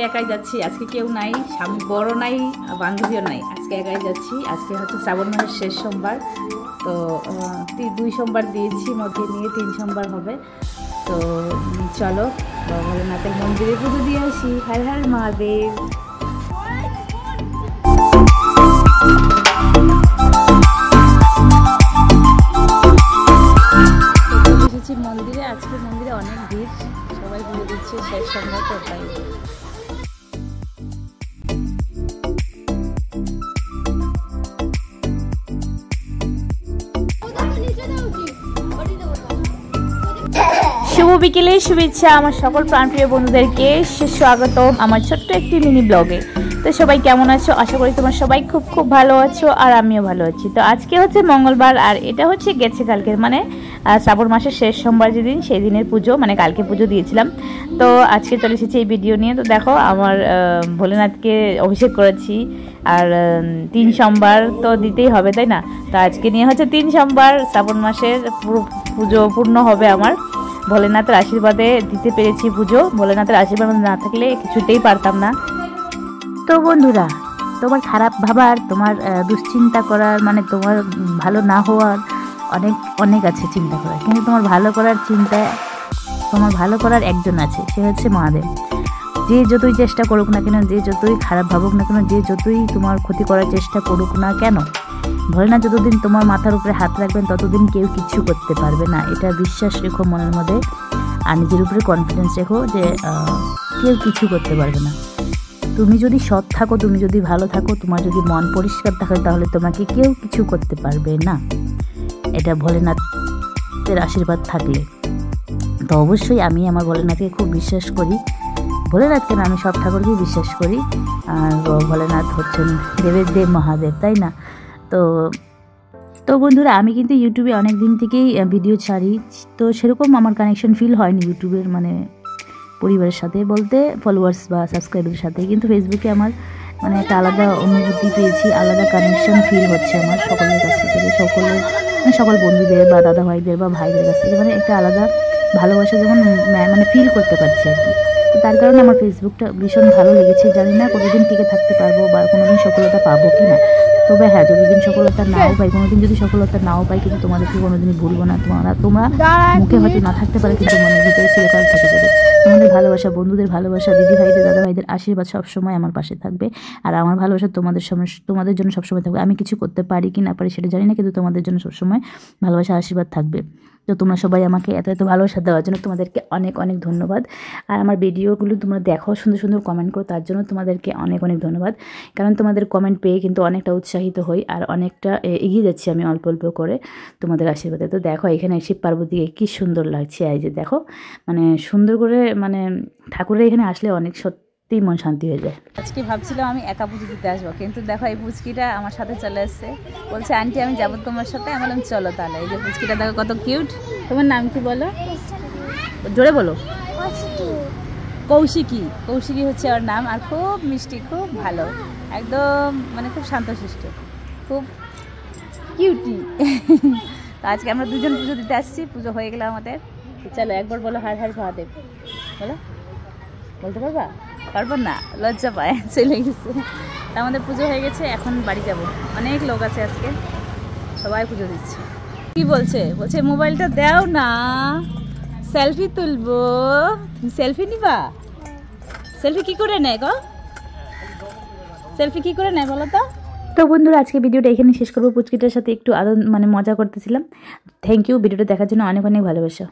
একাই যাচ্ছি, আজকে কেউ নাই, বড় নাই, বান্ধবীও নাই, আজকে একাই যাচ্ছি। আজকে হচ্ছে শ্রাবণ মাসের শেষ সোমবার, তো 2 সোমবার দিয়েছি, মধ্যে নিয়ে 3 সোমবার হবে। তো চলো ভোলেনাথের মন্দিরে পুজো দিয়ে আসি। হর হর মহাদেব। এসেছি মন্দিরে, আজকে মন্দিরে অনেক ভিড়, সবাই পুজো দিচ্ছে শেষ সোমবার, তো তাই। শুভ বিকেলের শুভেচ্ছা আমার সকল প্রাণপ্রিয় বন্ধুদেরকে, স্বাগতম আমার ছোট্ট একটি মিনি ব্লগে। তো সবাই কেমন আছো? আশা করি তোমার সবাই খুব খুব ভালো আছো, আর আমিও ভালো আছি। তো আজকে হচ্ছে মঙ্গলবার, আর এটা হচ্ছে গেছে কালকের মানে শ্রাবণ মাসের শেষ সোমবার যেদিন, সেই দিনের পুজো, মানে কালকে পুজো দিয়েছিলাম। তো আজকে চলে এসেছি এই ভিডিও নিয়ে। তো দেখো আমার ভোলেনাথকে অভিষেক করেছি, আর 3 সোমবার তো দিতেই হবে, তাই না? তো আজকে নিয়ে হচ্ছে 3 সোমবার, শ্রাবণ মাসের পুজো পূর্ণ হবে আমার। ভোলেনাথের আশীর্বাদে দিতে পেরেছি পুজো, ভোলেনাথের আশীর্বাদ না থাকলে কিছুতেই পারতাম না। তো বন্ধুরা, তোমার খারাপ ভাবার, তোমার দুশ্চিন্তা করার, মানে তোমার ভালো না হওয়ার অনেক আছে চিন্তা করার, কিন্তু তোমার ভালো করার চিন্তায় তোমার ভালো করার একজন আছে, সে হচ্ছে মহাদেব। যে যতই চেষ্টা করুক না কেন, যে যতই খারাপ ভাবুক না কেন, যে যতই তোমার ক্ষতি করার চেষ্টা করুক না কেন, ভোলেনাথ যতদিন তোমার মাথার উপরে হাত রাখবেন ততদিন কেউ কিছু করতে পারবে না। এটা বিশ্বাস রেখো মনের মধ্যে, আর নিজের উপরে কনফিডেন্স রেখো যে কেউ কিছু করতে পারবে না। তুমি যদি সৎ থাকো, তুমি যদি ভালো থাকো, তোমার যদি মন পরিষ্কার থাকে, তাহলে তোমাকে কেউ কিছু করতে পারবে না। এটা ভোলেনাথের আশীর্বাদ থাকলে। তো অবশ্যই আমি আমার ভোলেনাথকে খুব বিশ্বাস করি। ভোলেনাথকে না, আমি সব ঠাকুরকেই বিশ্বাস করি। আর ভোলেনাথ হচ্ছেন দেবের দেব, মহাদেব, তাই না? তো বন্ধুরা, আমি কিন্তু ইউটিউবে অনেক দিন থেকেই ভিডিও ছাড়ি, তো সেরকম আমার কানেকশন ফিল হয়নি ইউটিউবের মানে পরিবারের সাথে, বলতে ফলোয়ার্স বা সাবস্ক্রাইবারের সাথে, কিন্তু ফেসবুকে আমার মানে একটা আলাদা অনুভূতি পেয়েছি, আলাদা কানেকশন ফিল হচ্ছে আমার সকলের কাছ থেকে, সকল বন্ধুদের বা দাদা ভাইদের বা ভাইদের কাছ থেকে, মানে একটা আলাদা ভালোবাসা যেমন মানে ফিল করতে পারছি আর কি। তো তার কারণে আমার ফেসবুকটা ভীষণ ভালো লেগেছে। জানি না কতদিন টিকে থাকতে পারবো বা কোনোদিন সফলতা পাবো কি না, তবে হ্যাঁ, যতদিন সফলতা নাও পাই, কোনোদিন যদি সফলতা নাও পাই, কিন্তু তোমাদেরকে কোনোদিনই ভুলবো না। তোমরা মুখে হয়তো না থাকতে পারে, কিন্তু মনের ভিতরে চিরকাল থেকে যাবে। তোমাদের ভালোবাসা, বন্ধুদের ভালোবাসা, দিদি ভাইদের, দাদা ভাইদের আশীর্বাদ সবসময় আমার পাশে থাকবে, আর আমার ভালোবাসা তোমাদের জন্য সবসময় থাকবে। আমি কিছু করতে পারি কি না পারি সেটা জানি না, কিন্তু তোমাদের জন্য সবসময় ভালোবাসা, আশীর্বাদ থাকবে। তো তোমরা সবাই আমাকে এত এত ভালোবাসা দেওয়ার জন্য তোমাদেরকে অনেক অনেক ধন্যবাদ। আর আমার ভিডিওগুলো তোমরা দেখো, সুন্দর সুন্দর কমেন্ট করো, তার জন্য তোমাদেরকে অনেক অনেক ধন্যবাদ। কারণ তোমাদের কমেন্ট পেয়ে কিন্তু অনেকটা উৎসাহিত হই, আর অনেকটা এগিয়ে যাচ্ছি আমি অল্প অল্প করে তোমাদের আশীর্বাদে। তো দেখো এখানে শিব পার্বতীকে কী সুন্দর লাগছে, এই যে দেখো, মানে সুন্দর করে, মানে ঠাকুরের এখানে আসলে অনেক সত্যিই মন শান্তি হয়ে যায়। আজকে ভাবছিলাম আমি একা পুজো দিতে আসবো, কিন্তু দেখো এই পুচকিটা আমার সাথে চলে এসছে, বলছে আন্টি আমি যাবো তোমার সাথে। আমি বললাম চলো তাহলে। এই যে পুচকিটা দেখো কত কিউট। তোমার নাম কি বলো? জোরে বলো। কৌশিকী। কৌশিকী হচ্ছে ওর নাম, আর খুব মিষ্টি, খুব ভালো, একদম মানে খুব শান্তশিষ্ট, খুব কিউটি। তো আজকে আমরা দুজন পুজো দিতে আসছি, পুজো হয়ে গেল আমাদের। চলো একবার বলো হর হর মহাদেব, বলো। বলতে পারবা? পারবো না, লজ্জা পায়, চলে গেছে। তা আমাদের পুজো হয়ে গেছে, এখন বাড়ি যাব। অনেক লোক আছে আজকে, সবাই পুজো দিচ্ছে। কি বলছে? বলছে মোবাইলটা দাও না, সেলফি তুলবো। সেলফি নিবা? সেলফি কি করে নেয় গো? সেলফি কি করে নেয় বলো তো? তো বন্ধুরা, আজকে ভিডিওটা এখানে শেষ করবো। পুচকিটার সাথে একটু মানে মজা করতেছিলাম। থ্যাংক ইউ ভিডিওটা দেখার জন্য, অনেক অনেক ভালোবাসা।